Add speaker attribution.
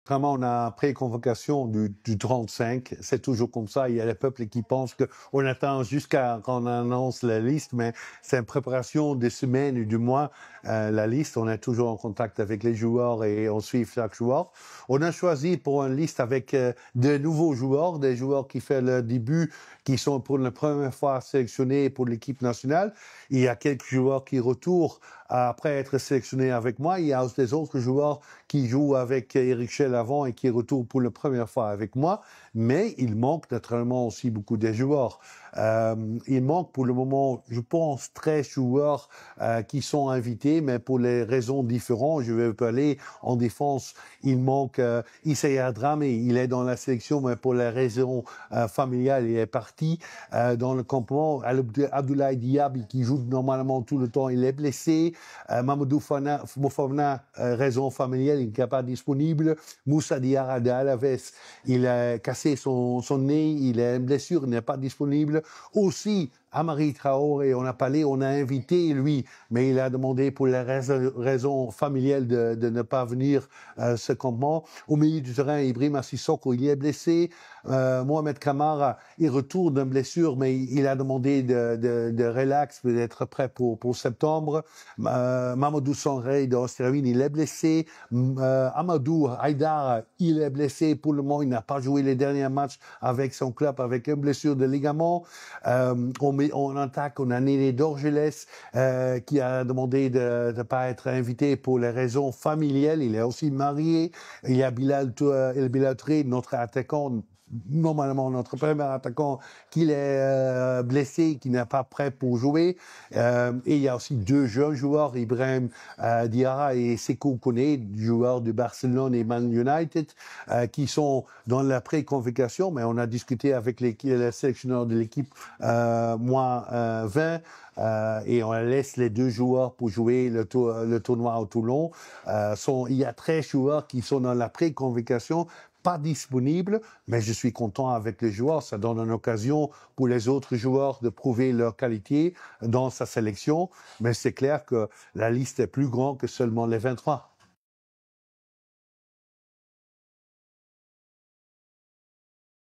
Speaker 1: Vraiment, on a pré-convocation du 35. C'est toujours comme ça. Il y a les peuples qui pensent qu'on attend jusqu'à qu'on annonce la liste, mais c'est une préparation des semaines ou du mois. La liste, on est toujours en contact avec les joueurs et on suit chaque joueur. On a choisi pour une liste avec de nouveaux joueurs, des joueurs qui font le début, qui sont pour la première fois sélectionnés pour l'équipe nationale. Il y a quelques joueurs qui retournent après être sélectionnés avec moi. Il y a aussi des autres joueurs qui jouent avec Eric Schell avant et qui retournent pour la première fois avec moi. Mais il manque naturellement aussi beaucoup de joueurs. Il manque pour le moment, je pense, 13 joueurs qui sont invités, mais pour les raisons différentes. Je vais parler en défense. Il manque Issa Dramé, il est dans la sélection, mais pour les raisons familiales, il est parti. Dans le campement, Abdoulaye Diaby, qui joue normalement tout le temps, il est blessé. Mamadou Mofana, raison familiale, il n'est pas disponible. Moussa Diarra de Alaves, il a cassé son nez, il a une blessure, il n'est pas disponible. Aussi, Amari Traoré, on a invité lui, mais il a demandé pour les raisons familiales de ne pas venir ce campement. Au milieu du terrain, Ibrahima Sissoko, il est blessé. Mohamed Kamara, il retourne d'une blessure, mais il a demandé de relax, d'être prêt pour septembre. Mamadou Sanré d'Australie, il est blessé. Amadou Haïdar, il est blessé. Pour le moment, il n'a pas joué les derniers matchs avec son club, avec une blessure de ligament. On attaque, on a Néné d'Orgelès qui a demandé de ne pas être invité pour les raisons familiales. Il est aussi marié. Il y a Bilal Touré, notre attaquant, normalement notre premier attaquant, qui est blessé, qui n'est pas prêt pour jouer. Et il y a aussi deux jeunes joueurs, Ibrahim Diarra et Sekou Koné, joueurs de Barcelone et Man United, qui sont dans la pré-convocation, mais on a discuté avec les sélectionneurs de l'équipe moins 20, et on laisse les deux joueurs pour jouer le tournoi au Toulon. Il y a 13 joueurs qui sont dans la pré-convocation, pas disponibles, mais je suis content avec les joueurs. Ça donne une occasion pour les autres joueurs de prouver leur qualité dans sa sélection. Mais c'est clair que la liste est plus grande que seulement les 23.